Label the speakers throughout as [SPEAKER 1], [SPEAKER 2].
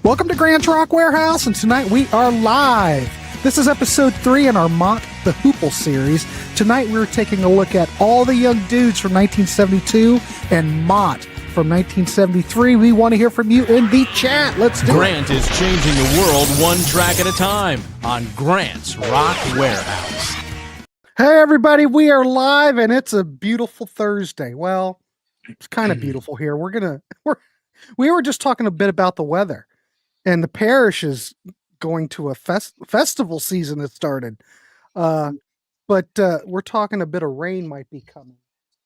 [SPEAKER 1] Welcome to Grant's Rock Warehouse, and tonight we are live. This is episode 3 in our Mott the Hoople series. Tonight we're taking a look at all the young dudes from 1972 and Mott from 1973. We want to hear from you in the chat. Let's do
[SPEAKER 2] Grant is changing the world one track at a time on Grant's Rock Warehouse.
[SPEAKER 1] Hey everybody, we are live, and it's a beautiful Thursday. Well, it's kind of beautiful here. We were just talking a bit about the weather. And the parish is going to a festival season that started. But we're talking a bit of rain might be coming.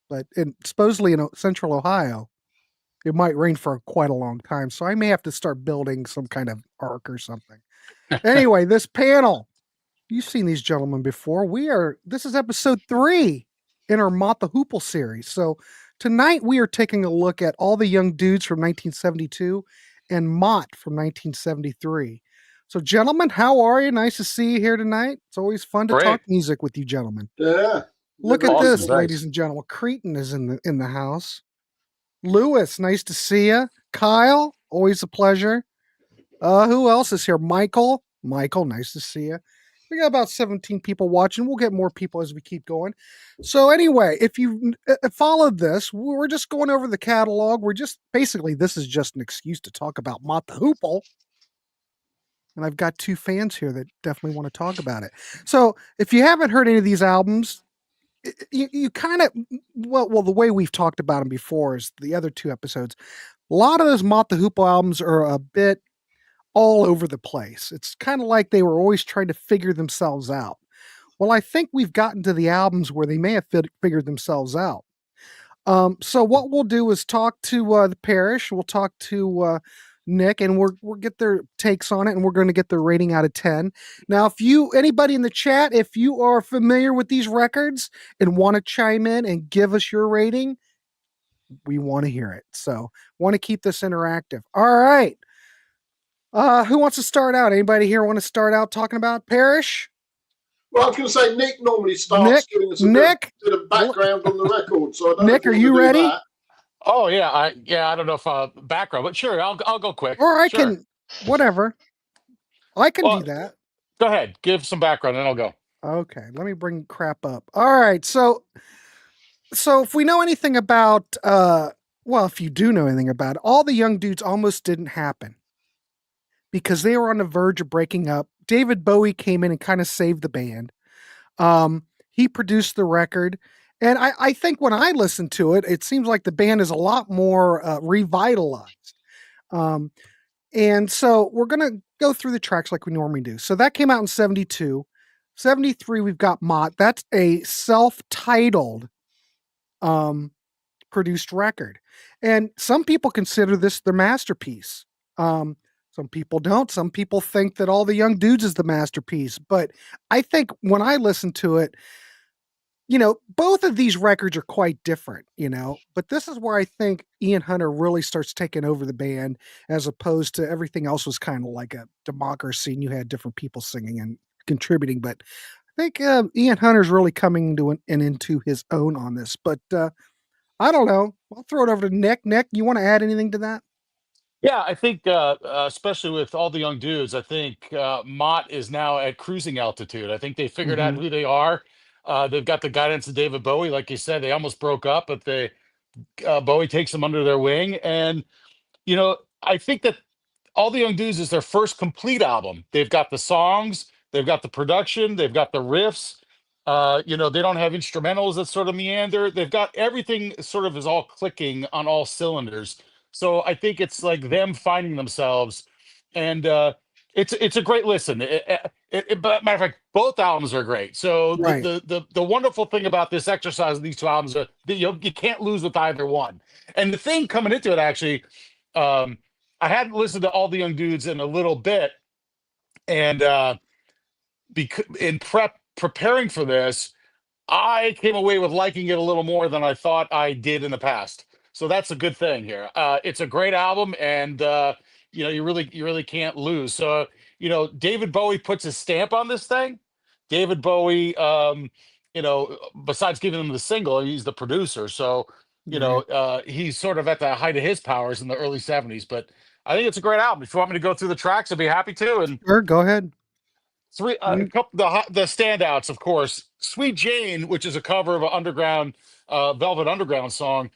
[SPEAKER 1] But supposedly in central Ohio, it might rain for quite a long time. So I may have to start building some kind of ark or something. Anyway, this panel, you've seen these gentlemen before. This is episode 3 in our Mott the Hoople series. So tonight we are taking a look at all the young dudes from 1972 and Mott from 1973. So, gentlemen, how are you? Nice to see you here tonight. It's always fun to talk music with you, gentlemen.
[SPEAKER 3] Yeah.
[SPEAKER 1] Look at this, ladies and gentlemen. Cretan is in the house. Lewis, nice to see you. Kyle, always a pleasure. Who else is here? Michael, nice to see you. We got about 17 people watching. We'll get more people as we keep going. So anyway, if you followed this, we're just going over the catalog. This is just an excuse to talk about Mott the Hoople. And I've got 2 fans here that definitely want to talk about it. So if you haven't heard any of these albums, you kind of, well, the way we've talked about them before is the other 2 episodes. A lot of those Mott the Hoople albums are a bit all over the place. It's kind of like they were always trying to figure themselves out. Well, I think we've gotten to the albums where they may have figured themselves out. So what we'll do is talk to the parish. We'll talk to Nick, and we'll get their takes on it, and we're going to get their rating out of 10. Now, anybody in the chat, if you are familiar with these records and want to chime in and give us your rating, we want to hear it. So want to keep this interactive. All right. Who wants to start out? Anybody here want to start out talking about parish?
[SPEAKER 3] Well, I was going to say Nick normally starts giving us a bit of background on the record. So
[SPEAKER 1] Nick, are you ready?
[SPEAKER 3] That.
[SPEAKER 2] Oh yeah, I don't know if background, but sure, I'll go quick.
[SPEAKER 1] Or I can, whatever. I can do that.
[SPEAKER 2] Go ahead, give some background, and I'll go.
[SPEAKER 1] Okay, let me bring crap up. All right, so if we know anything about, if you do know anything about it, all the young dudes almost didn't happen because they were on the verge of breaking up. David Bowie came in and kind of saved the band. He produced the record. And I think when I listen to it, it seems like the band is a lot more revitalized. And so we're going to go through the tracks like we normally do. So that came out in 72. 73, we've got Mott. That's a self-titled produced record. And some people consider this their masterpiece. Some people don't. Some people think that All the Young Dudes is the masterpiece. But I think when I listen to it, both of these records are quite different, but this is where I think Ian Hunter really starts taking over the band, as opposed to everything else was kind of like a democracy and you had different people singing and contributing. But I think Ian Hunter's really coming into his own on this, but I don't know. I'll throw it over to Nick. Nick, you want to add anything to that?
[SPEAKER 2] Yeah, I think especially with All the Young Dudes, I think Mott is now at cruising altitude. I think they figured out who they are. They've got the guidance of David Bowie. Like you said, they almost broke up, but Bowie takes them under their wing. And, I think that All the Young Dudes is their first complete album. They've got the songs, they've got the production, they've got the riffs. They don't have instrumentals that sort of meander. They've got everything sort of is all clicking on all cylinders. So I think it's like them finding themselves. And it's a great listen. But matter of fact, both albums are great. So
[SPEAKER 1] Right.
[SPEAKER 2] the wonderful thing about this exercise of these 2 albums are that you can't lose with either one. And the thing coming into it, actually, I hadn't listened to All the Young Dudes in a little bit, and in preparing for this, I came away with liking it a little more than I thought I did in the past. So that's a good thing here. It's a great album, and you really can't lose. So David Bowie puts his stamp on this thing. David Bowie, besides giving them the single, he's the producer. So he's sort of at the height of his powers in the early 70s. But I think it's a great album. If you want me to go through the tracks, I'd be happy to. And
[SPEAKER 1] sure, go ahead.
[SPEAKER 2] a couple the standouts, of course. Sweet Jane, which is a cover of an Velvet Underground song,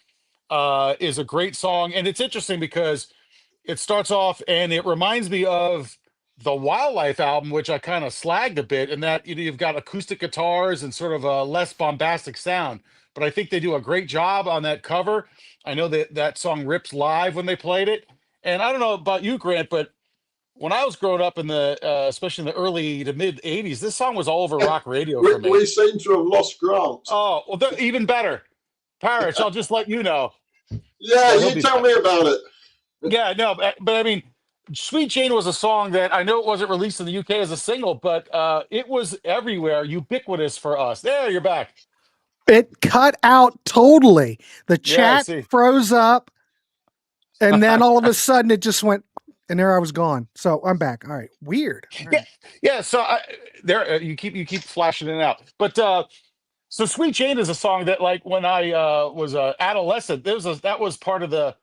[SPEAKER 2] is a great song. And it's interesting because it starts off and it reminds me of the Wildlife album, which I kind of slagged a bit, in that you've got acoustic guitars and sort of a less bombastic sound. But I think they do a great job on that cover. I know that song rips live when they played it. And I don't know about you, Grant, but when I was growing up in especially in the early to mid '80s, this song was all over rock radio for me.
[SPEAKER 3] We seem to have lost Grant.
[SPEAKER 2] Oh, well, even better. Parrish, I'll just let you know.
[SPEAKER 3] Yeah, you tell me about it.
[SPEAKER 2] Yeah, no, but I mean, Sweet Jane was a song that I know it wasn't released in the UK as a single, but it was everywhere, ubiquitous for us. There, you're back.
[SPEAKER 1] It cut out totally. The chat froze up, and then all of a sudden it just went, and there I was gone. So I'm back. All right, weird. All right.
[SPEAKER 2] Yeah. So you keep flashing in and out, but so Sweet Jane is a song that, like, when I was an adolescent, that was part of the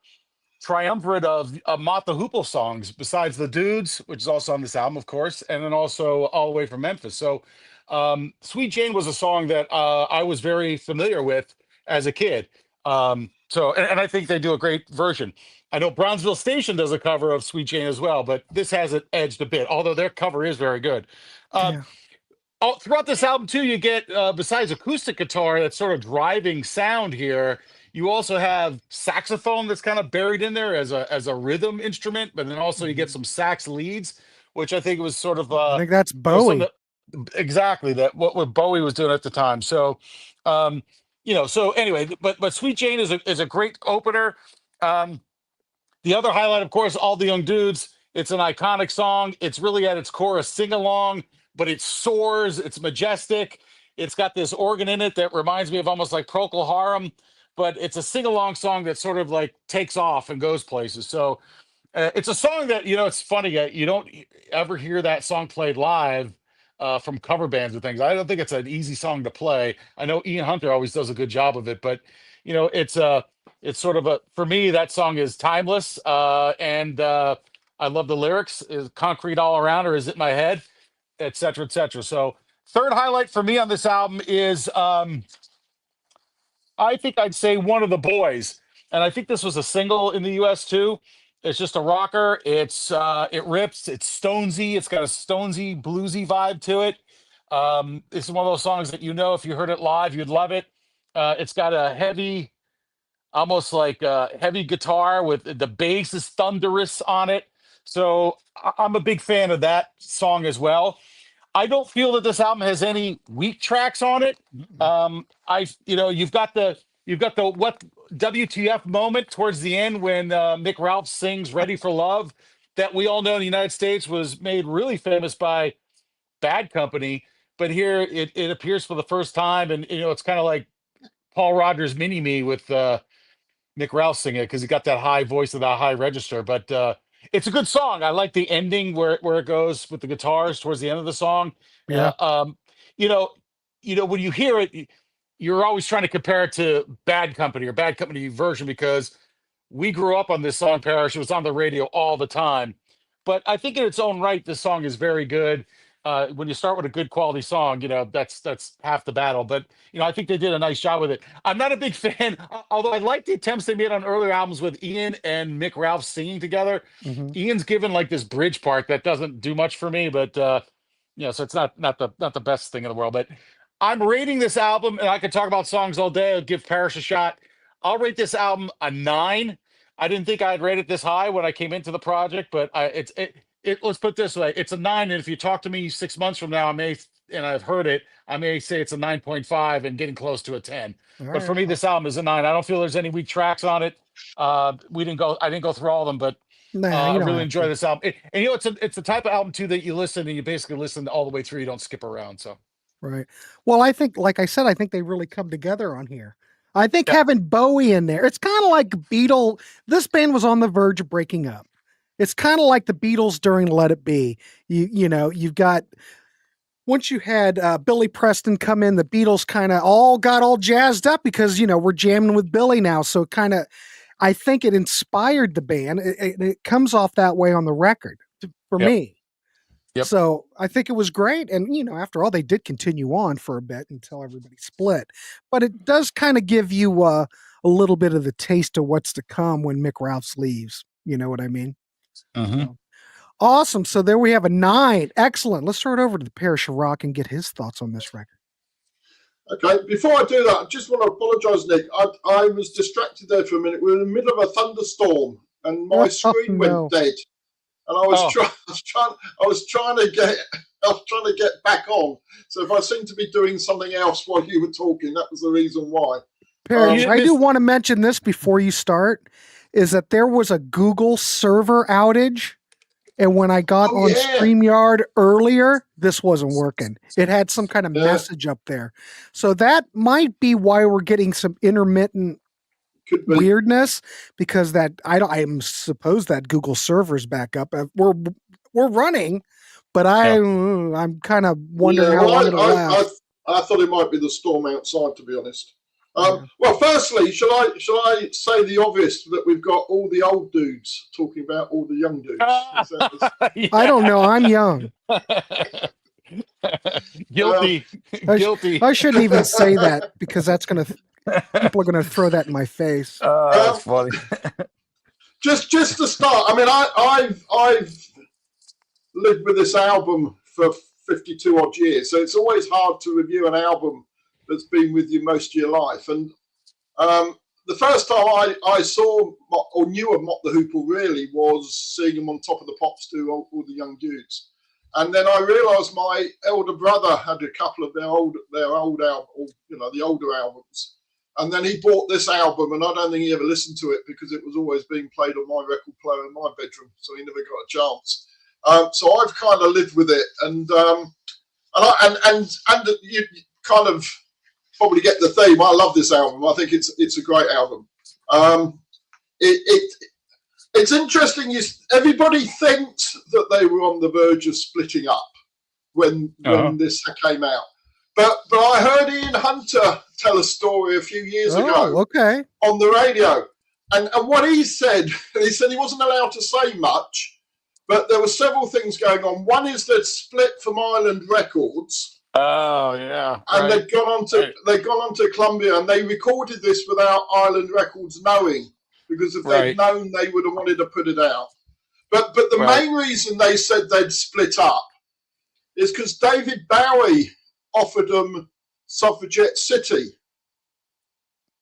[SPEAKER 2] triumvirate of Mott the Hoople songs, besides The Dudes, which is also on this album, of course, and then also All the Way from Memphis. So Sweet Jane was a song that I was very familiar with as a kid. And I think they do a great version. I know Brownsville Station does a cover of Sweet Jane as well, but this has it edged a bit, although their cover is very good. Throughout this album, too, you get, besides acoustic guitar, that sort of driving sound here, you also have saxophone that's kind of buried in there as a rhythm instrument, but then also you get some sax leads, which I think was sort of
[SPEAKER 1] I think that's Bowie.
[SPEAKER 2] Exactly, that what Bowie was doing at the time. So so anyway, but Sweet Jane is a great opener. The other highlight, of course, All the Young Dudes. It's an iconic song. It's really at its core a sing-along, but it soars, it's majestic. It's got this organ in it that reminds me of almost like Procol Harum, but it's a sing-along song that sort of like takes off and goes places. So it's a song that, it's funny, you don't ever hear that song played live from cover bands and things. I don't think it's an easy song to play. I know Ian Hunter always does a good job of it, but it's sort of for me, that song is timeless. And I love the lyrics. Is concrete all around, or is it my head, et cetera, et cetera. So third highlight for me on this album is I think I'd say One of the Boys. And I think this was a single in the US too. It's just a rocker. It rips. It's Stonesy. It's got a Stonesy, bluesy vibe to it. It's one of those songs that, if you heard it live, you'd love it. It's got a heavy, almost like heavy guitar with the bass is thunderous on it. So I'm a big fan of that song as well. I don't feel that this album has any weak tracks on it. You've got the what WTF moment towards the end when Mick Ralphs sings "Ready for Love," that we all know in the United States was made really famous by Bad Company, but here it appears for the first time, and it's kind of like Paul Rodgers' "Mini Me" with Mick Ralphs singing it, because he got that high voice of that high register. But it's a good song. I like the ending where it goes with the guitars towards the end of the song.
[SPEAKER 1] Yeah.
[SPEAKER 2] When you hear it, you're always trying to compare it to Bad Company or Bad Company version, because we grew up on this song, Parrish. It was on the radio all the time. But I think in its own right, this song is very good. When you start with a good quality song, that's half the battle. But I think they did a nice job with it. I'm not a big fan, although I like the attempts they made on earlier albums with Ian and Mick Ralphs singing together.
[SPEAKER 1] Mm-hmm.
[SPEAKER 2] Ian's given like this bridge part that doesn't do much for me, but so it's not the best thing in the world. But I'm rating this album, and I could talk about songs all day. I'll give Parrish a shot. I'll rate this album a 9. I didn't think I'd rate it this high when I came into the project, but let's put it this way. It's a 9. And if you talk to me 6 months from now, and I've heard it, I may say it's a 9.5 and getting close to a 10. But for me, this album is a 9. I don't feel there's any weak tracks on it. I didn't go through all of them, but I really enjoy this album. It's the type of album too that you listen and you basically listen all the way through. You don't skip around. So.
[SPEAKER 1] Right. Well, I think, like I said, I think they really come together on here. I think having Bowie in there, it's kind of like Beatles. This band was on the verge of breaking up. It's kind of like the Beatles during Let It Be. You've got, once you had Billy Preston come in, the Beatles kind of got all jazzed up because, we're jamming with Billy now. So kind of, I think it inspired the band. It comes off that way on the record for me.
[SPEAKER 2] Yep.
[SPEAKER 1] So I think it was great. And, after all, they did continue on for a bit until everybody split. But it does kind of give you a little bit of the taste of what's to come when Mick Ralphs leaves. You know what I mean?
[SPEAKER 2] Mm-hmm.
[SPEAKER 1] So, awesome. So there we have a 9. Excellent. Let's throw it over to the Parish of Rock and get his thoughts on this record.
[SPEAKER 3] Okay, before I do that, I just want to apologise, Nick. I was distracted there for a minute. We were in the middle of a thunderstorm and my screen went dead. And I was trying to get back on. So if I seem to be doing something else while you were talking, that was the reason why.
[SPEAKER 1] Perry, I do want to mention this before you start, is that there was a Google server outage. And when I got on StreamYard earlier, this wasn't working. It had some kind of message up there. So that might be why we're getting some intermittent weirdness, because I suppose that Google server's back up. We're running, but I'm kind of wondering how long it'll last.
[SPEAKER 3] I thought it might be the storm outside, to be honest. Well, firstly, shall I say the obvious that we've got all the old dudes talking about all the young dudes?
[SPEAKER 1] I don't know. I'm young.
[SPEAKER 2] Guilty. Guilty.
[SPEAKER 1] I shouldn't even say that because people are gonna throw that in my face.
[SPEAKER 2] That's funny.
[SPEAKER 3] just to start, I mean, I've lived with this album for 52 odd years, so it's always hard to review an album that's been with you most of your life. And the first time I saw or knew of Mott the Hoople really was seeing them on Top of the Pops do all the young dudes. And then I realised my elder brother had a couple of their old albums, the older albums. And then he bought this album, and I don't think he ever listened to it because it was always being played on my record player in my bedroom, so he never got a chance. So I've kind of lived with it, and you kind of probably get the theme. I love this album. I think it's a great album. It's interesting. Everybody thinks that they were on the verge of splitting up when this came out. But I heard Ian Hunter tell a story a few years ago on the radio. And what he said he wasn't allowed to say much, but there were several things going on. One is they'd split from Island Records.
[SPEAKER 2] Oh, yeah.
[SPEAKER 3] And they'd gone on to Columbia, and they recorded this without Island Records knowing, because if they'd known, they would have wanted to put it out. But the main reason they said they'd split up is because David Bowie offered them Suffragette City,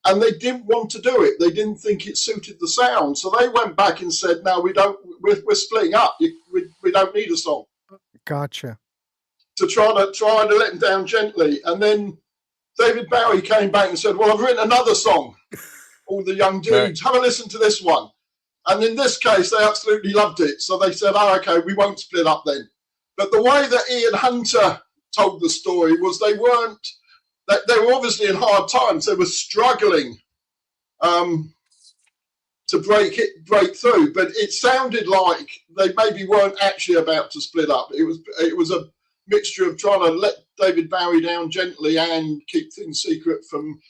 [SPEAKER 3] and they didn't want to do it. They didn't think it suited the sound, so they went back and said, "No, we don't. We're splitting up. We don't need a song."
[SPEAKER 1] Gotcha.
[SPEAKER 3] To try to let them down gently, and then David Bowie came back and said, "Well, I've written another song. All the young dudes, have a listen to this one." And in this case, they absolutely loved it, so they said, "Oh, okay, we won't split up then." But the way that Ian Hunter told the story was they were obviously in hard times. They were struggling to break through, but it sounded like they maybe weren't actually about to split up. It was a mixture of trying to let David Bowie down gently and keep things secret from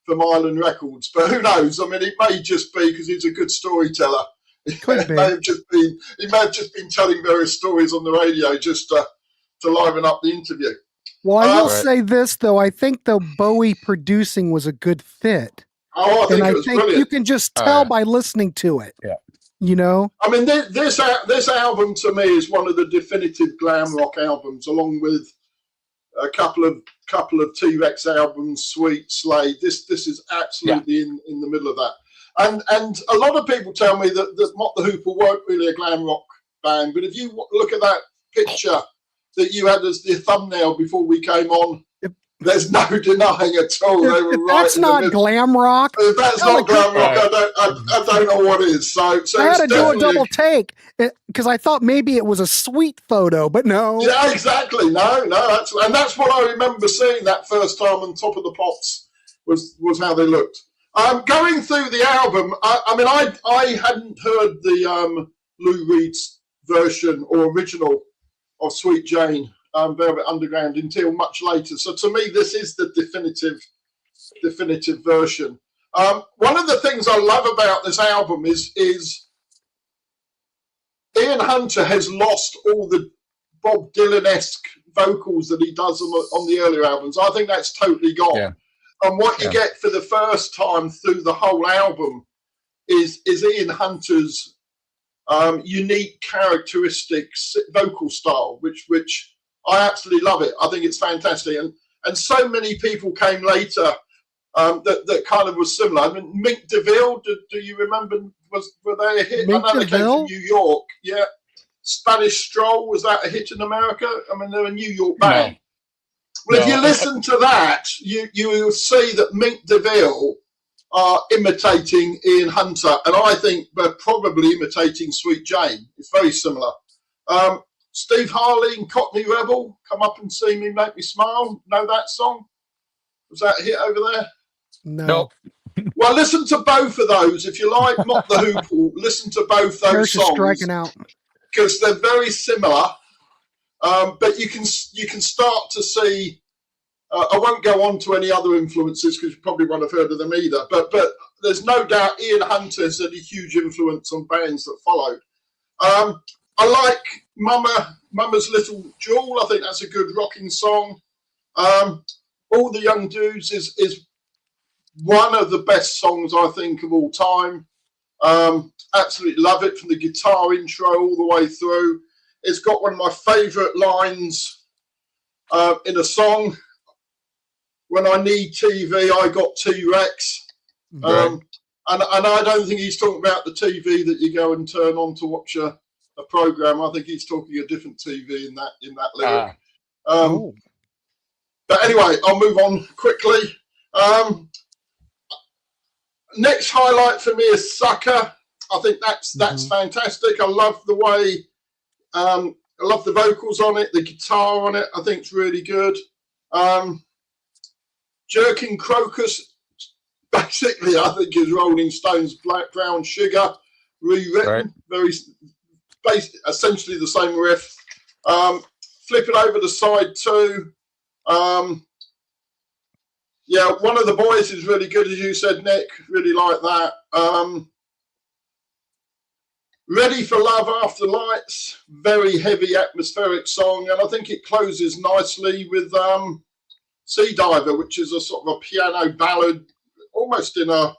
[SPEAKER 3] Island Records. But who knows? I mean, it may just be because he's a good storyteller. He may have just been telling various stories on the radio just to liven up the interview.
[SPEAKER 1] Well, I will say this, though. I think the Bowie producing was a good fit.
[SPEAKER 3] Oh, I think brilliant.
[SPEAKER 1] You can just tell by listening to it.
[SPEAKER 2] Yeah.
[SPEAKER 1] You know?
[SPEAKER 3] I mean, this album to me is one of the definitive glam rock albums, along with a couple of T-Rex albums, Sweet, Slade. This is absolutely in the middle of that. And a lot of people tell me that Mott the Hoople weren't really a glam rock band, but if you look at that picture that you had as the thumbnail before we came on, there's no denying at all. They were
[SPEAKER 1] that's not glam rock.
[SPEAKER 3] If that's not glam rock, I don't know what is. So
[SPEAKER 1] I had to do a double take because I thought maybe it was a sweet photo, but no.
[SPEAKER 3] Yeah, exactly. No, that's what I remember seeing that first time on Top of the Pops was how they looked. Going through the album, I hadn't heard the Lou Reed's version or original of Sweet Jane, Velvet Underground, until much later. So to me, this is the definitive version. One of the things I love about this album is Ian Hunter has lost all the Bob Dylan-esque vocals that he does on the earlier albums. I think that's totally gone.
[SPEAKER 2] Yeah.
[SPEAKER 3] And what you get for the first time through the whole album is Ian Hunter's unique, characteristic vocal style, which I absolutely love it. I think it's fantastic. And so many people came later that kind of was similar. I mean, Mick DeVille, do you remember? Were they a hit?
[SPEAKER 1] Mick
[SPEAKER 3] I know they came
[SPEAKER 1] DeVille?
[SPEAKER 3] from New York. Yeah. Spanish Stroll, was that a hit in America? I mean, they're a New York band.
[SPEAKER 2] No.
[SPEAKER 3] Well, if you listen to that, you will see that Mick DeVille are imitating Ian Hunter, and I think they're probably imitating Sweet Jane. It's very similar. Steve Harley and Cockney Rebel, Come Up and See Me, Make Me Smile. Know that song? Was that a hit over there?
[SPEAKER 1] No.
[SPEAKER 3] Well, listen to both of those. If you like Mott the Hoople, listen to both those
[SPEAKER 1] Church is
[SPEAKER 3] songs.
[SPEAKER 1] striking out.
[SPEAKER 3] Because they're very similar, but you can start to see. I won't go on to any other influences because you probably won't have heard of them either. But there's no doubt Ian Hunter's had a huge influence on bands that followed. I like Mama's Little Jewel. I think that's a good rocking song. All the Young Dudes is one of the best songs I think of all time. Absolutely love it from the guitar intro all the way through. It's got one of my favourite lines in a song. When I need TV, I got T-Rex. And I don't think he's talking about the TV that you go and turn on to watch a program. I think he's talking a different TV in that lyric. But anyway, I'll move on quickly. Next highlight for me is Sucker. I think that's fantastic. I love the way, I love the vocals on it, the guitar on it. I think it's really good. Jerking Crocus, basically, I think is Rolling Stones' Black Brown Sugar rewritten. Very essentially the same riff. Flip it over to side 2. Yeah, One of the Boys is really good, as you said, Nick. Really like that. Ready for Love After Lights, very heavy atmospheric song, and I think it closes nicely with Sea Diver, which is a sort of a piano ballad, almost in a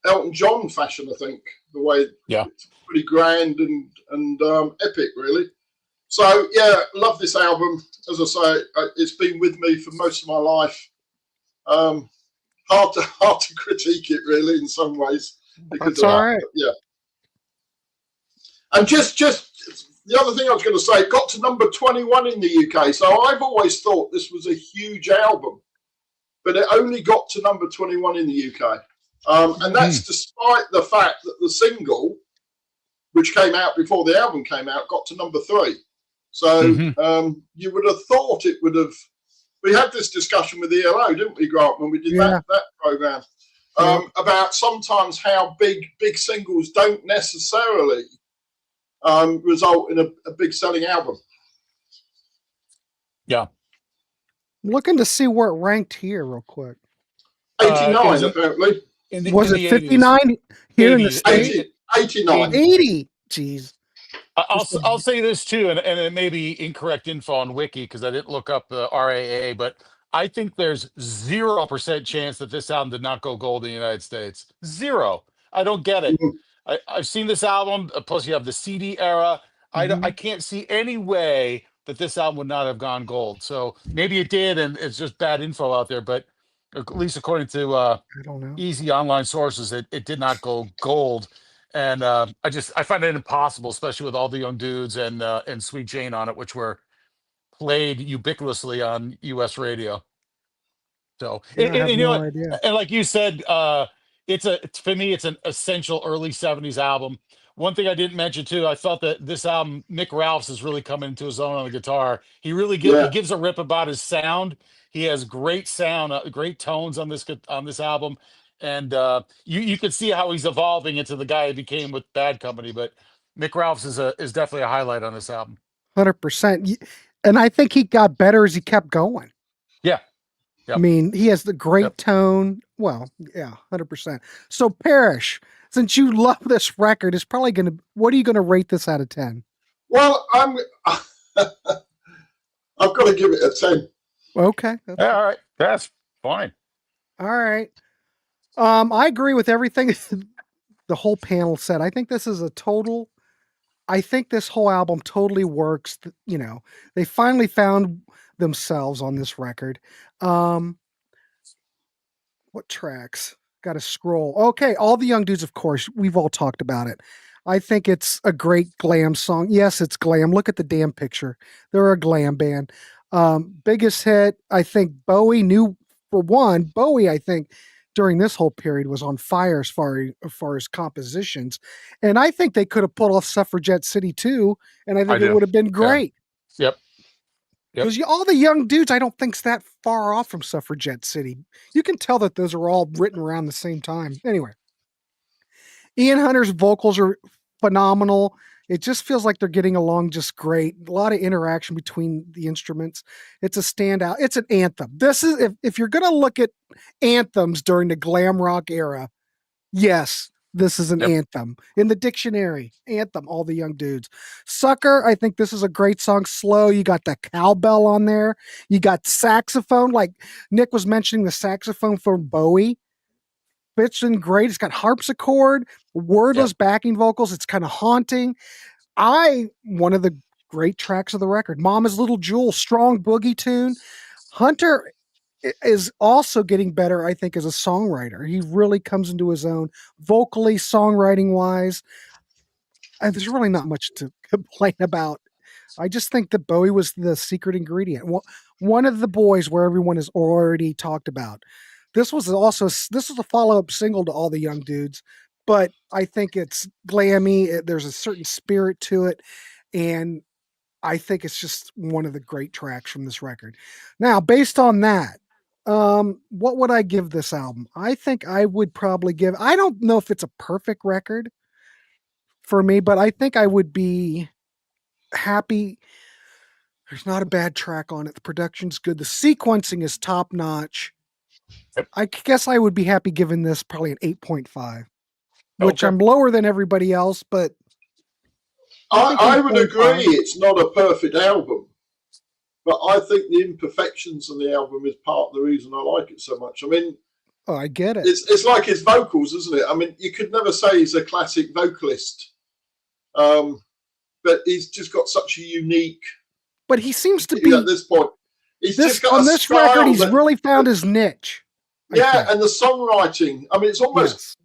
[SPEAKER 3] Elton John fashion, I think. The way it's pretty grand and epic, really. So yeah, love this album. As I say, it's been with me for most of my life. Hard to critique it, really, in some ways. Because
[SPEAKER 1] That's all right.
[SPEAKER 3] Yeah. And just the other thing I was going to say, it got to number 21 in the UK. So I've always thought this was a huge album, but it only got to number 21 in the UK. And that's despite the fact that the single, which came out before the album came out, got to number 3. So you would have thought it would have. We had this discussion with the ELO, didn't we, Grant, when we did that program, about sometimes how big singles don't necessarily result in a big selling album.
[SPEAKER 1] I'm looking to see where it ranked here real quick.
[SPEAKER 3] 89, apparently.
[SPEAKER 1] Was it 59 here in the States?
[SPEAKER 3] 89.
[SPEAKER 1] 80. Jeez.
[SPEAKER 2] I'll say this too, and it may be incorrect info on Wiki because I didn't look up the RAA, but I think there's 0% chance that this album did not go gold in the United States. 0. I don't get it. I've seen this album. Plus, you have the CD era. I can't see any way that this album would not have gone gold. So maybe it did, and it's just bad info out there. But at least according to
[SPEAKER 1] I don't know.
[SPEAKER 2] easy online sources, it did not go gold. And I find it impossible, especially with All the Young Dudes and Sweet Jane on it, which were played ubiquitously on U.S. radio. So and you know,
[SPEAKER 1] idea.
[SPEAKER 2] and like you said, for me, it's an essential early '70s album. One thing I didn't mention too, I felt that this album, Mick Ralphs is really coming into his own on the guitar. He really he gives a rip about his sound. He has great sound, great tones on this album. And you can see how he's evolving into the guy he became with Bad Company. But Mick Ralphs is definitely a highlight on this album.
[SPEAKER 1] 100%. And I think he got better as he kept going.
[SPEAKER 2] Yeah. Yep.
[SPEAKER 1] I mean, he has the great
[SPEAKER 2] Yep.
[SPEAKER 1] tone. Well, yeah, 100%. So, Parrish, since you love this record, it's probably going to. What are you going to rate this out of 10?
[SPEAKER 3] Well, I've got to give it a 10.
[SPEAKER 1] Okay.
[SPEAKER 2] Yeah, all right. That's fine.
[SPEAKER 1] All right. I agree with everything the whole panel said. I think this is a total. I think this whole album totally works. You know, they finally found themselves on this record. What tracks? Got to scroll. Okay, All the Young Dudes, of course. We've all talked about it. I think it's a great glam song. Yes, it's glam. Look at the damn picture. They're a glam band. Biggest hit, I think Bowie knew, for one, Bowie, I think, during this whole period was on fire as far as compositions. And I think they could have pulled off Suffragette City too, and I think it would have been great.
[SPEAKER 2] Yeah. Yep.
[SPEAKER 1] Because All the Young Dudes, I don't think's that far off from Suffragette City. You can tell that those are all written around the same time. Anyway, Ian Hunter's vocals are phenomenal. It just feels like they're getting along just great. A lot of interaction between the instruments. It's a standout. It's an anthem. This is if you're going to look at anthems during the glam rock era, yes, this is an anthem. In the dictionary, anthem, All the Young Dudes. Sucker, I think this is a great song. Slow. You got the cowbell on there. You got saxophone, like Nick was mentioning the saxophone from Bowie. Pitched and great. It's got harpsichord, wordless backing vocals. It's kind of haunting. One of the great tracks of the record. Mama's Little Jewel, strong boogie tune. Hunter is also getting better, I think, as a songwriter. He really comes into his own vocally, songwriting wise. There's really not much to complain about. I just think that Bowie was the secret ingredient. One of the boys where everyone has already talked about. This was a follow-up single to All the Young Dudes, but I think it's glammy. There's a certain spirit to it, and I think it's just one of the great tracks from this record. Now, based on that, what would I give this album? I think I would probably I don't know if it's a perfect record for me, but I think I would be happy. There's not a bad track on it. The production's good. The sequencing is top-notch. I guess I would be happy giving this probably an 8.5, which I'm lower than everybody else, but
[SPEAKER 3] I would agree it's not a perfect album, but I think the imperfections on the album is part of the reason I like it so much. I mean,
[SPEAKER 1] I get it.
[SPEAKER 3] It's like his vocals, isn't it? I mean, you could never say he's a classic vocalist, but he's just got such a unique.
[SPEAKER 1] But he seems to be
[SPEAKER 3] at this point.
[SPEAKER 1] On this record, he's really found his niche.
[SPEAKER 3] Yeah, and the songwriting. I mean, it's almost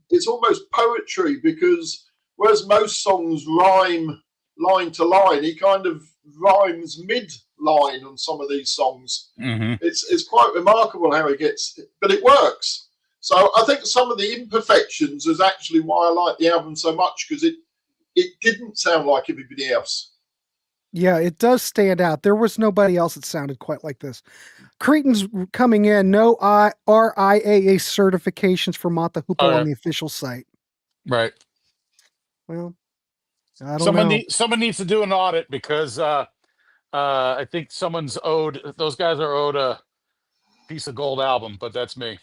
[SPEAKER 3] poetry, because whereas most songs rhyme line to line, he kind of rhymes mid-line on some of these songs.
[SPEAKER 2] Mm-hmm.
[SPEAKER 3] It's quite remarkable how he gets it, but it works. So I think some of the imperfections is actually why I like the album so much, because it didn't sound like everybody else.
[SPEAKER 1] Yeah, it does stand out. There was nobody else that sounded quite like this. Cretin's coming in. No RIAA certifications for Mott the Hoople on the official site.
[SPEAKER 2] Right.
[SPEAKER 1] Well, I don't know.
[SPEAKER 2] Someone needs to do an audit, because I think those guys are owed a piece of gold album, but that's me.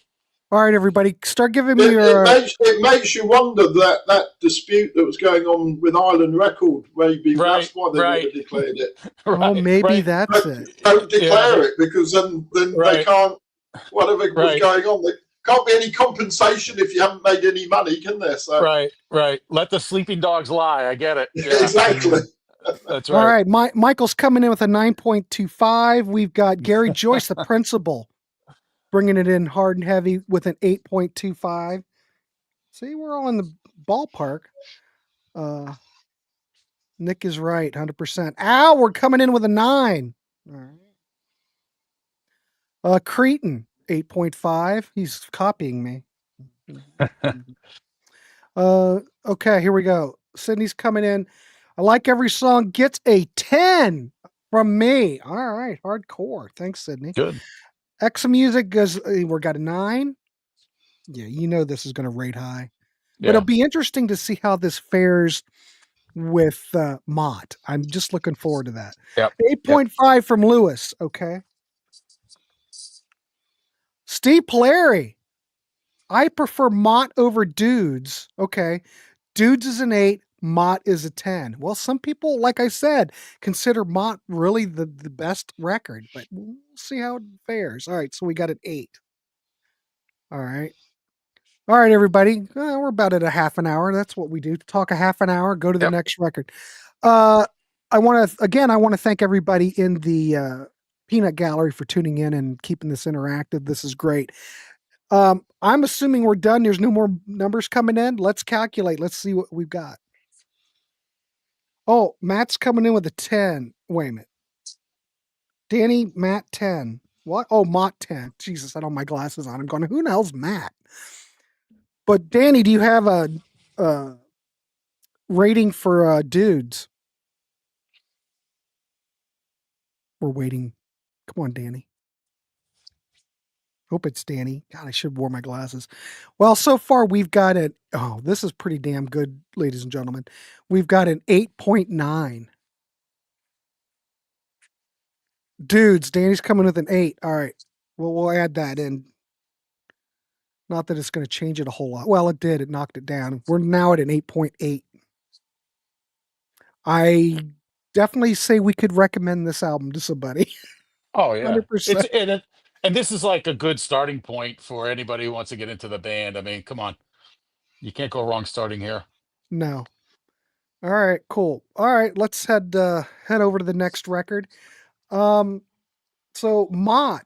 [SPEAKER 1] All right, everybody, start giving me your...
[SPEAKER 3] It makes you wonder that dispute that was going on with Island Record, maybe that's why they never declared it.
[SPEAKER 1] Maybe that's it.
[SPEAKER 3] Don't declare it, because then they can't, whatever was going on, there can't be any compensation if you haven't made any money, can there? So.
[SPEAKER 2] Right. Let the sleeping dogs lie. I get it. Yeah.
[SPEAKER 3] Exactly.
[SPEAKER 2] That's right.
[SPEAKER 1] All right, Michael's coming in with a 9.25. We've got Gary Joyce, the principal, bringing it in hard and heavy with an 8.25. See, we're all in the ballpark. Nick is right, 100%. Al, we're coming in with a 9. All right. Cretin, 8.5. He's copying me. Okay, here we go. Sydney's coming in. I like every song. Gets a 10 from me. All right, hardcore. Thanks, Sydney.
[SPEAKER 2] Good.
[SPEAKER 1] Exa Music goes, we got a 9. Yeah, you know this is going to rate high. But it'll be interesting to see how this fares with Mott. I'm just looking forward to that.
[SPEAKER 2] Yep.
[SPEAKER 1] 8.5 from Lewis. Okay. Steve Polari. I prefer Mott over Dudes. Okay. Dudes is an 8. Mott is a 10. Well, some people, like I said, consider Mott really the best record, but we'll see how it fares. All right. So we got an 8. All right. All right, everybody. We're about at a half an hour. That's what we do. Talk a half an hour, go to the next record. I want to thank everybody in the Peanut Gallery for tuning in and keeping this interactive. This is great. I'm assuming we're done. There's no more numbers coming in. Let's calculate. Let's see what we've got. Oh, Matt's coming in with a 10. Wait a minute. Danny, Matt 10. What? Oh, Mott 10. Jesus, I don't have my glasses on. I'm going, who the hell's Matt? But Danny, do you have a rating for Dudes? We're waiting. Come on, Danny. Hope it's Danny. God, I should have worn my glasses. Well, so far we've got it. Oh, this is pretty damn good, ladies and gentlemen. We've got an 8.9. Dudes, Danny's coming with an 8. All right. Well, we'll add that in. Not that it's going to change it a whole lot. Well, it did. It knocked it down. We're now at an 8.8. I definitely say we could recommend this album to somebody.
[SPEAKER 2] Oh yeah,
[SPEAKER 1] 100%.
[SPEAKER 2] And this is like a good starting point for anybody who wants to get into the band. I mean, come on, you can't go wrong starting here.
[SPEAKER 1] No. All right, cool. All right, let's head over to the next record. So Mott,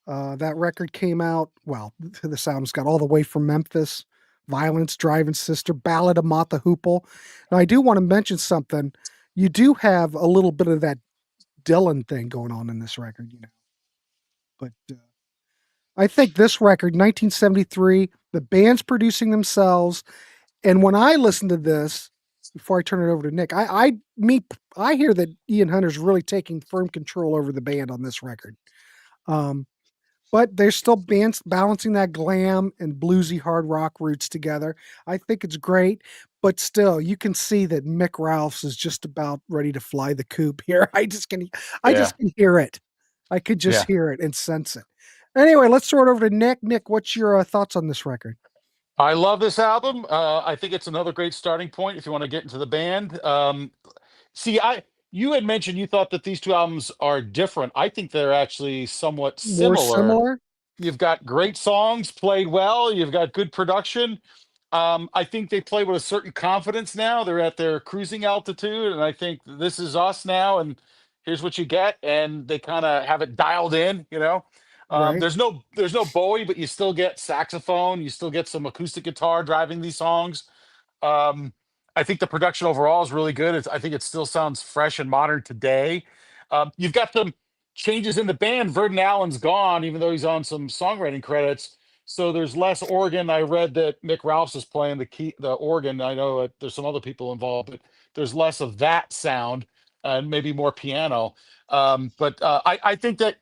[SPEAKER 1] that record came out. Well, the sound's got All the Way from Memphis, Violence, Driving Sister, Ballad of Mott the Hoople. Now, I do want to mention something. You do have a little bit of that Dylan thing going on in this record, But I think this record, 1973, the band's producing themselves. And when I listen to this, before I turn it over to Nick, I hear that Ian Hunter's really taking firm control over the band on this record. But there's still bands balancing that glam and bluesy hard rock roots together. I think it's great, but still, you can see that Mick Ralphs is just about ready to fly the coop here. I just can hear it. I could just hear it and sense it. Anyway, let's throw it over to Nick. Nick, what's your thoughts on this record?
[SPEAKER 2] I love this album. I think it's another great starting point if you want to get into the band. You had mentioned you thought that these two albums are different. I think they're actually somewhat
[SPEAKER 1] More similar?
[SPEAKER 2] You've got great songs played well. You've got good production. I think they play with a certain confidence now. They're at their cruising altitude, and I think this is us now, and here's what you get. And they kind of have it dialed in,
[SPEAKER 1] Right.
[SPEAKER 2] There's no Bowie, but you still get saxophone. You still get some acoustic guitar driving these songs. I think the production overall is really good. I think it still sounds fresh and modern today. You've got some changes in the band. Verdon Allen's gone, even though he's on some songwriting credits. So there's less organ. I read that Mick Ralphs is playing the organ. I know there's some other people involved, but there's less of that sound and maybe more piano. I think that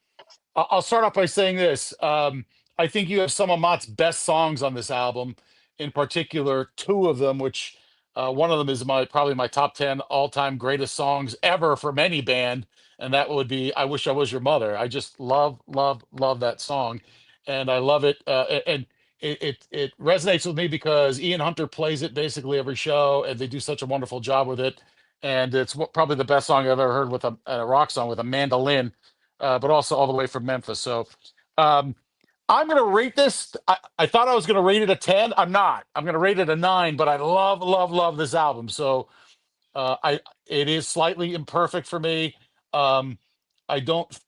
[SPEAKER 2] I'll start off by saying this. I think you have some of Mott's best songs on this album, in particular, two of them, which one of them is probably my top 10 all-time greatest songs ever from any band, and that would be "I Wish I Was Your Mother." I just love that song, and I love it. And it resonates with me because Ian Hunter plays it basically every show, and they do such a wonderful job with it. And it's probably the best song I've ever heard with a rock song with a mandolin, but also All the Way from Memphis. So I'm going to rate this. I thought I was going to rate it a 10. I'm not. I'm going to rate it a 9, but I love this album. So it is slightly imperfect for me. I don't.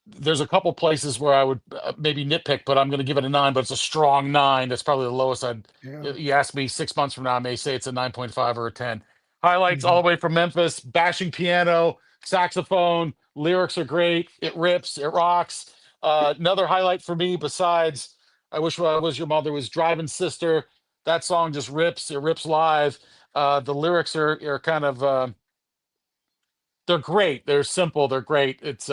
[SPEAKER 2] There's a couple places where I would maybe nitpick, but I'm going to give it a 9. But it's a strong 9. That's probably the lowest I'd.
[SPEAKER 1] Yeah.
[SPEAKER 2] You ask me 6 months from now, I may say it's a 9.5 or a 10. Highlights All the Way from Memphis, bashing piano, saxophone, lyrics are great. It rips, it rocks. Another highlight for me, besides "I Wish I Was Your Mother," was "Driving Sister." That song just rips. It rips live. The lyrics are kind of they're great. They're simple. They're great. It's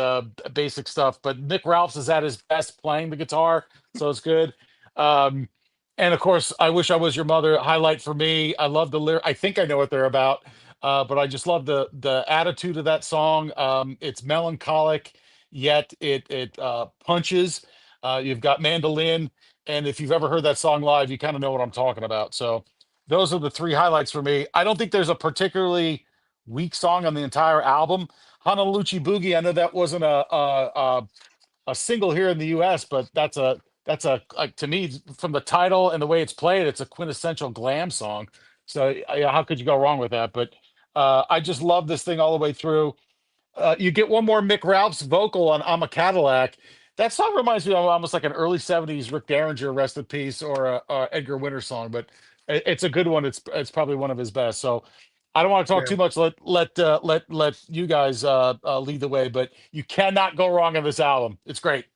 [SPEAKER 2] basic stuff. But Mick Ralphs is at his best playing the guitar, so it's good. And of course, "I Wish I Was Your Mother," highlight for me. I love the lyric. I think I know what they're about, but I just love the attitude of that song. It's melancholic, yet it punches. You've got mandolin, and if you've ever heard that song live, you kind of know what I'm talking about. So those are the three highlights for me. I don't think there's a particularly weak song on the entire album. Honolulu Boogie, I know that wasn't a single here in the U.S., but that's a like, to me, from the title and the way it's played, it's a quintessential glam song. So yeah, how could you go wrong with that? But I just love this thing all the way through. You get one more Mick Ralphs vocal on "I'm a Cadillac." That song reminds me of almost like an early '70s Rick Derringer, rest in peace, or a Edgar Winter song. But it's a good one. It's probably one of his best. So I don't want to talk
[SPEAKER 1] Yeah.
[SPEAKER 2] too much. Let you guys lead the way. But you cannot go wrong on this album. It's great.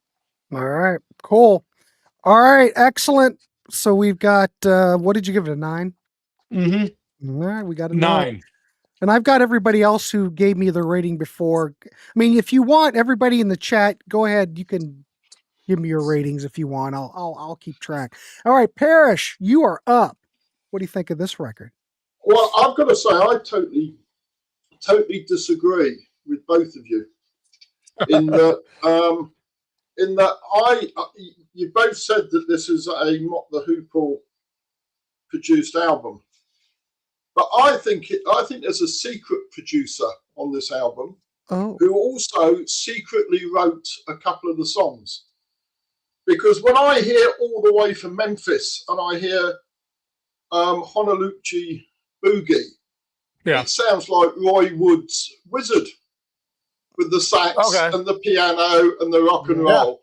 [SPEAKER 1] All right. Cool. All right. Excellent. So we've got, what did you give it, a 9?
[SPEAKER 2] Mm-hmm.
[SPEAKER 1] All right. We got a
[SPEAKER 2] 9.
[SPEAKER 1] And I've got everybody else who gave me the rating before. I mean, if you want, everybody in the chat, go ahead. You can give me your ratings if you want. I'll keep track. All right, Parrish, you are up. What do you think of this record?
[SPEAKER 3] Well, I've got to say, I totally disagree with both of you in that you both said that this is a Mott the Hoople produced album, but I think there's a secret producer on this album who also secretly wrote a couple of the songs. Because when I hear All the Way from Memphis and I hear Honolulu Boogie, it sounds like Roy Wood's Wizard with the sax and the piano and the rock and roll.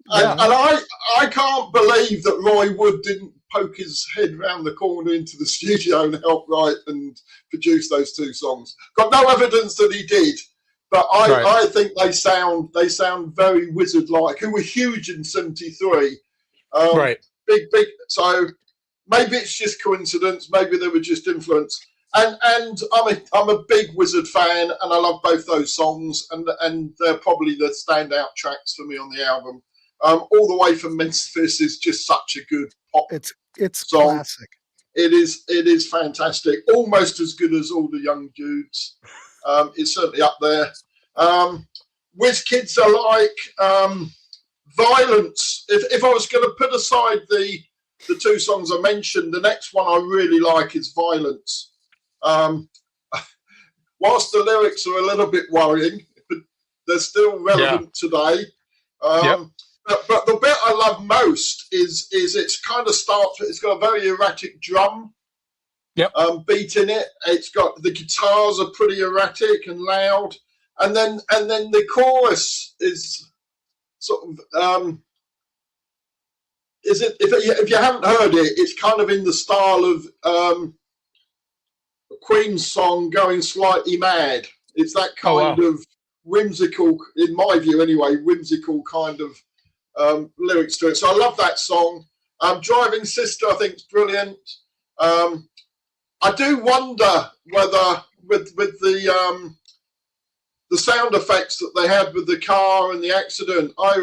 [SPEAKER 3] And I can't believe that Roy Wood didn't poke his head round the corner into the studio and help write and produce those two songs. Got no evidence that he did. But I think they sound very Wizard-like, who were huge in '73. Big. So maybe it's just coincidence. Maybe they were just influenced. And I'm a big Wizard fan, and I love both those songs. And they're probably the standout tracks for me on the album. All the Way from Memphis is just such a good pop.
[SPEAKER 1] It's
[SPEAKER 3] song.
[SPEAKER 1] Classic.
[SPEAKER 3] It is fantastic. Almost as good as All the Young Dudes. It's certainly up there. Whiz Kids are like Violence. If I was going to put aside the two songs I mentioned, the next one I really like is Violence. Whilst the lyrics are a little bit worrying, they're still relevant today. But the bit I love most is it's kind of starts. It's got a very erratic drum. Beat in it. It's got the guitars are pretty erratic and loud, and then the chorus is sort of if you haven't heard it, it's kind of in the style of a Queen's song Going Slightly Mad. It's that kind of whimsical, in my view anyway, whimsical kind of lyrics to it. So I love that song. Driving Sister I think is brilliant. I do wonder whether with the sound effects that they had with the car and the accident, I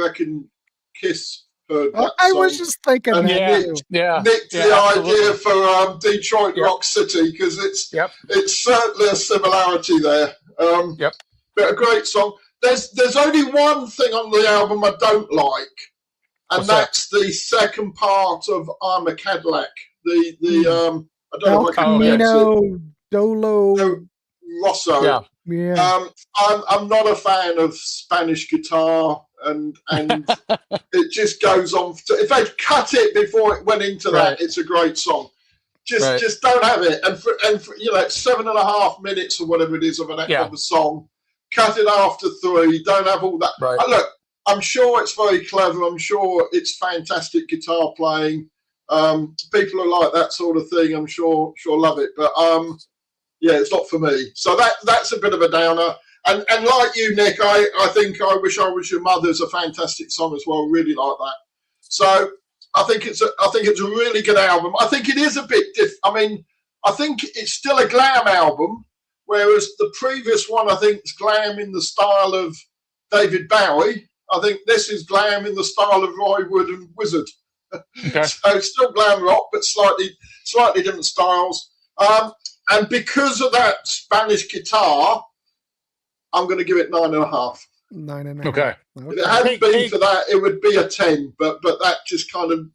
[SPEAKER 3] reckon Kiss heard that
[SPEAKER 1] I
[SPEAKER 3] song.
[SPEAKER 1] was just thinking
[SPEAKER 3] and
[SPEAKER 1] that.
[SPEAKER 3] nicked the idea for Detroit Rock City, because it's certainly a similarity there. But a great song. There's only one thing on the album I don't like, and that's the second part of I'm a Cadillac. I don't know if I can
[SPEAKER 1] Camino Dolo
[SPEAKER 3] Rosso. I'm not a fan of Spanish guitar, and it just goes on. If they'd cut it before it went into that, it's a great song. Just don't have it. And for 7.5 minutes or whatever it is of a song, cut it after 3. Don't have all that. Look, I'm sure it's very clever. I'm sure it's fantastic guitar playing. People who like that sort of thing, I'm sure love it. But it's not for me. So that's a bit of a downer. And like you, Nick, I think I Wish I Was Your Mother is a fantastic song as well. Really like that. So I think it's a really good album. I think it is a bit I think it's still a glam album, whereas the previous one I think is glam in the style of David Bowie. I think this is glam in the style of Roy Wood and Wizard. So it's still glam rock, but slightly different styles. And because of that Spanish guitar, I'm going to give it 9.5.
[SPEAKER 1] 9.5.
[SPEAKER 2] Okay.
[SPEAKER 3] If it hadn't been for that, it would be a 10. But that just kind of,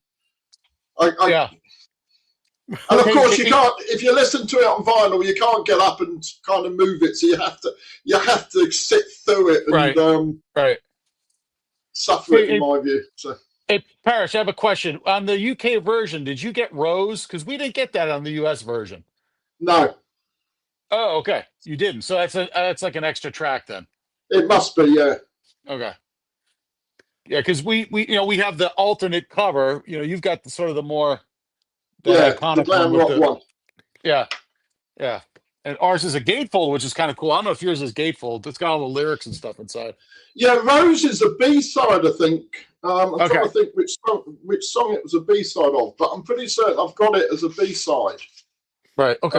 [SPEAKER 2] yeah.
[SPEAKER 3] And of course, you can't. If you listen to it on vinyl, you can't get up and kind of move it. So you have to sit through it and suffer it, in my view. So.
[SPEAKER 2] Hey, Parrish, I have a question. On the UK version, did you get Rose? Because we didn't get that on the US version.
[SPEAKER 3] No.
[SPEAKER 2] Oh, okay. You didn't. So that's like an extra track then.
[SPEAKER 3] It must be, yeah.
[SPEAKER 2] Okay. Yeah, because we have the alternate cover. You've got the sort of the more iconic
[SPEAKER 3] the glam rock one.
[SPEAKER 2] Yeah. And ours is a gatefold, which is kind of cool. I don't know if yours is gatefold. It's got all the lyrics and stuff inside.
[SPEAKER 3] Yeah, Rose is a B-side, I think. I'm trying to think which song it was a B-side of, but I'm pretty certain I've got it as a B-side.
[SPEAKER 2] Right. Okay.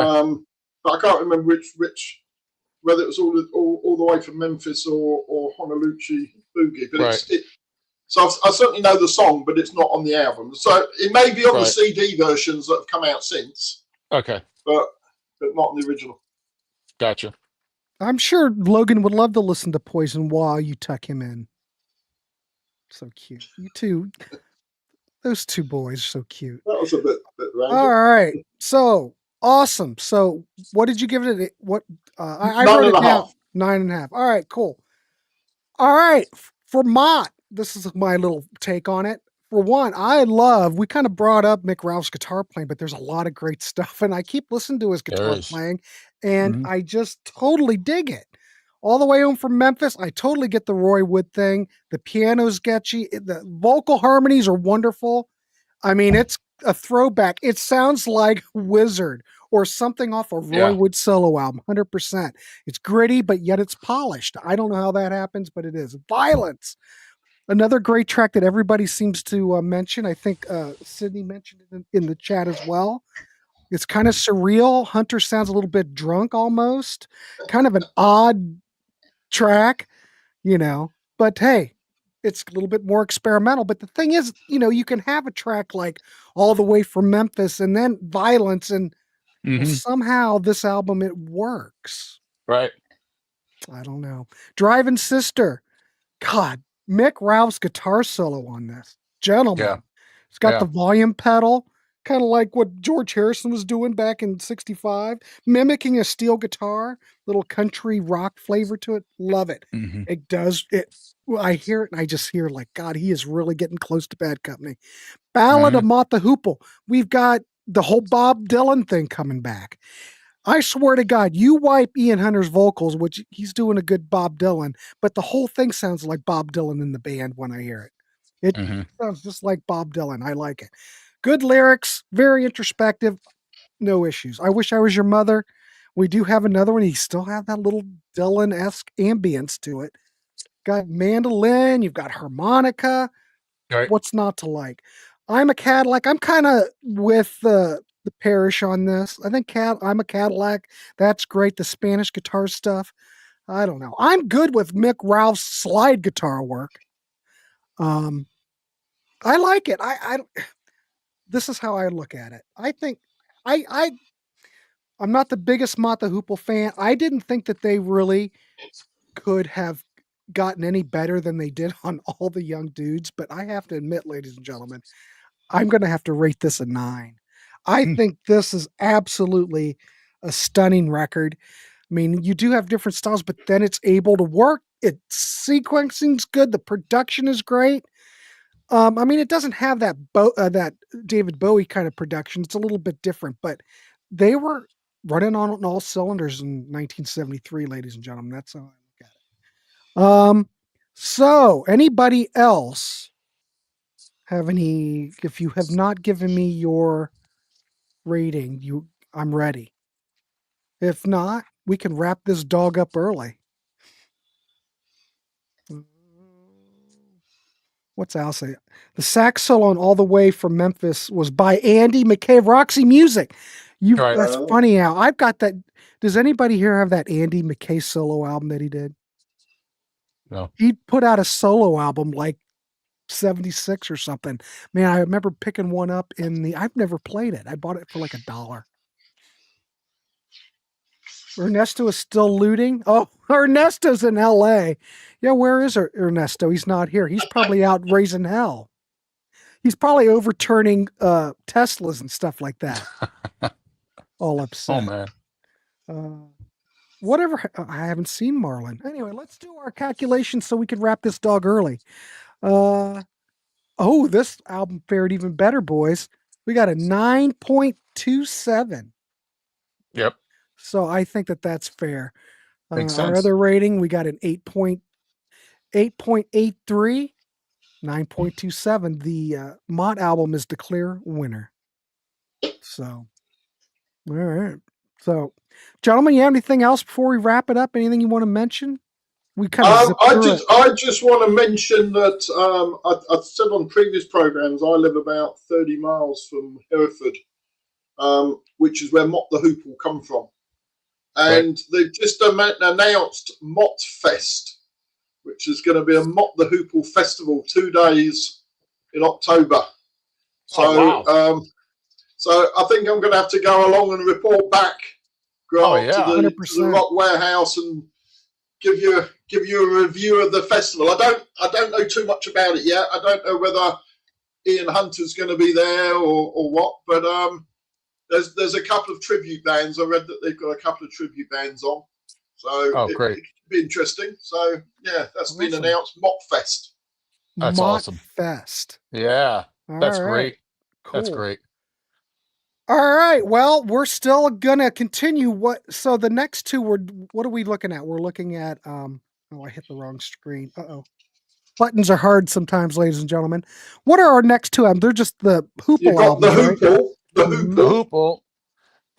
[SPEAKER 3] But I can't remember which whether it was all the way from Memphis or Honolulu Boogie. But so I certainly know the song, but it's not on the album. So it may be on the CD versions that have come out since.
[SPEAKER 2] Okay.
[SPEAKER 3] But not on the original.
[SPEAKER 2] Gotcha.
[SPEAKER 1] I'm sure Logan would love to listen to Poison while you tuck him in. So cute. You two, those two boys are so cute.
[SPEAKER 3] That was a bit random.
[SPEAKER 1] All right. So awesome. So what did you give it? I wrote it down. 9.5. All right, cool. All right. For Mott, this is my little take on it. For one, we kind of brought up Mick Ralphs' guitar playing, but there's a lot of great stuff. And I keep listening to his guitar playing, and I just totally dig it. All the way home from Memphis, I totally get the Roy Wood thing. The piano's sketchy. The vocal harmonies are wonderful. I mean, it's a throwback. It sounds like Wizard or something off a Roy Wood solo album, 100%. It's gritty, but yet it's polished. I don't know how that happens, but it is. Violence. Another great track that everybody seems to mention. I think Sydney mentioned it in the chat as well. It's kind of surreal. Hunter sounds a little bit drunk almost. Kind of an odd track, but hey, it's a little bit more experimental. But the thing is, you can have a track like All the Way from Memphis and then Violence, and somehow this album, it works.
[SPEAKER 2] Right.
[SPEAKER 1] I don't know. Driving Sister. God, Mick Ralphs' guitar solo on this. Gentlemen.
[SPEAKER 2] Yeah.
[SPEAKER 1] It's got the volume pedal, kind of like what George Harrison was doing back in 65, mimicking a steel guitar, little country rock flavor to it. Love it. It does it. I hear it and I just hear like, God, he is really getting close to Bad Company. Ballad of Mott the Hoople. We've got the whole Bob Dylan thing coming back. I swear to God, you wipe Ian Hunter's vocals, which he's doing a good Bob Dylan, but the whole thing sounds like Bob Dylan in the band when I hear it. It sounds just like Bob Dylan. I like it. Good lyrics, very introspective, no issues. I Wish I Was Your Mother. We do have another one. You still have that little Dylan-esque ambience to it. Got mandolin, you've got harmonica.
[SPEAKER 2] Right.
[SPEAKER 1] What's not to like? I'm a Cadillac. I'm kind of with the Parish on this. I think I'm a Cadillac. That's great. The Spanish guitar stuff. I don't know. I'm good with Mick Ralphs' slide guitar work. I like it. This is how I look at it. I think I'm not the biggest Mott the Hoople fan. I didn't think that they really could have gotten any better than they did on All the Young Dudes, but I have to admit, ladies and gentlemen, I'm going to have to rate this a 9. I think this is absolutely a stunning record. I mean, you do have different styles, but then it's able to work. Sequencing's good. The production is great. I mean, it doesn't have that that David Bowie kind of production. It's a little bit different, but they were running on all cylinders in 1973, ladies and gentlemen. That's how I look at it. So anybody else have any? If you have not given me your rating, I'm ready. If not, we can wrap this dog up early. What's Al say? The sax solo on All the Way from Memphis was by Andy McCabe, Roxy Music. That's funny, Al. I've got that. Does anybody here have that Andy McCabe solo album that he did?
[SPEAKER 2] No.
[SPEAKER 1] He put out a solo album like 76 or something. Man, I remember picking one up I've never played it. I bought it for like $1. Ernesto is still looting. Oh, Ernesto's in L.A. Yeah, where is Ernesto? He's not here. He's probably out raising hell. He's probably overturning Teslas and stuff like that. All upset.
[SPEAKER 2] Oh, man.
[SPEAKER 1] Whatever. I haven't seen Marlon. Anyway, let's do our calculations so we can wrap this dog early. This album fared even better, boys. We got a 9.27.
[SPEAKER 2] Yep.
[SPEAKER 1] So I think that's fair.
[SPEAKER 2] Makes
[SPEAKER 1] Our
[SPEAKER 2] sense.
[SPEAKER 1] other rating, we got an 8.83, 9.27. The Mott album is the clear winner. So, all right. So, gentlemen, you have anything else before we wrap it up? Anything you want to mention? We kind of
[SPEAKER 3] I just want to mention that I said on previous programs I live about 30 miles from Hereford, which is where Mott the Hoople come from. And they've just announced Mott Fest, which is going to be a Mott the Hoople festival, 2 days in October. So, so I think I'm going to have to go along and report back, go up to the Rock Warehouse and give you a review of the festival. I don't know too much about it yet. I don't know whether Ian Hunter's going to be there or what, but there's a couple of tribute bands. I read that they've got a couple of tribute bands on, so it could be interesting. So yeah, that's been announced. Mott Fest.
[SPEAKER 2] That's awesome.
[SPEAKER 1] Fest.
[SPEAKER 2] Yeah, that's great.
[SPEAKER 1] Cool.
[SPEAKER 2] That's great.
[SPEAKER 1] All right. Well, we're still gonna continue. So the next two, what are we looking at? We're looking at I hit the wrong screen. Buttons are hard sometimes, ladies and gentlemen. What are our next two albums? They're just the Hoople albums,
[SPEAKER 3] right? The Hoople.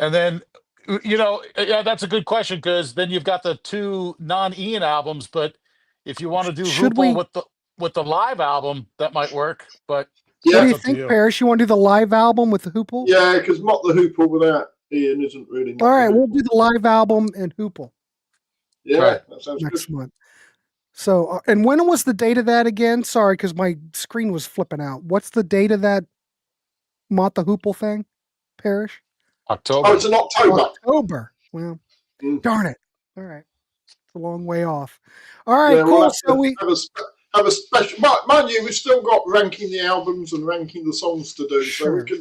[SPEAKER 2] And then that's a good question, because then you've got the 2 non-Ian albums. But if you want to do Hoople with the live album, that might work. But
[SPEAKER 1] what do you think, Parrish? You want to do the live album with the Hoople?
[SPEAKER 3] Yeah, because Mott the Hoople without Ian isn't really.
[SPEAKER 1] All right, we'll do the live album and Hoople.
[SPEAKER 3] Yeah, that sounds
[SPEAKER 1] next
[SPEAKER 3] good.
[SPEAKER 1] month. So, and when was the date of that again? Sorry, because my screen was flipping out. What's the date of that Mott the Hoople thing, Parrish?
[SPEAKER 2] October.
[SPEAKER 3] Oh, it's in October.
[SPEAKER 1] October. Well, darn it. All right. It's a long way off. All right, cool.
[SPEAKER 3] We'll
[SPEAKER 1] so we
[SPEAKER 3] have a special. Mind you, we've still got ranking the albums and ranking the songs to do.
[SPEAKER 1] Sure.
[SPEAKER 3] So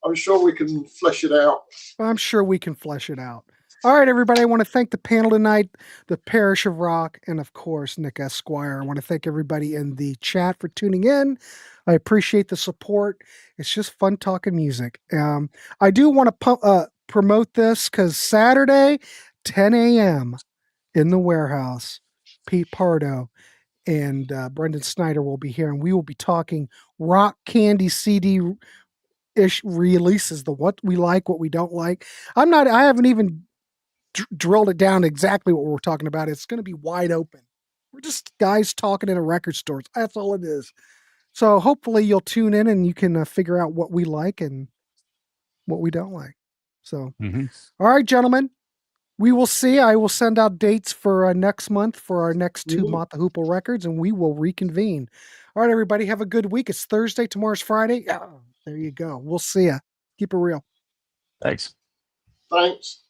[SPEAKER 3] I'm sure we can flesh it out.
[SPEAKER 1] I'm sure we can flesh it out. All right, everybody. I want to thank the panel tonight, the Parish of Rock, and of course, Nick Esquire. I want to thank everybody in the chat for tuning in. I appreciate the support. It's just fun talking music. I do want to promote this because Saturday, 10 a.m. in the warehouse, Pete Pardo and Brendan Snyder will be here, and we will be talking rock candy CD-ish releases, what we like, what we don't like. I haven't even drilled it down exactly what we're talking about. It's going to be wide open. We're just guys talking in a record store. That's all it is. So hopefully you'll tune in and you can figure out what we like and what we don't like. So, All right, gentlemen, we will see. I will send out dates for next month for our next 2 Mott the Hoople records, and we will reconvene. All right, everybody, have a good week. It's Thursday. Tomorrow's Friday. There you go. We'll see ya. Keep it real.
[SPEAKER 2] Thanks.
[SPEAKER 3] Thanks.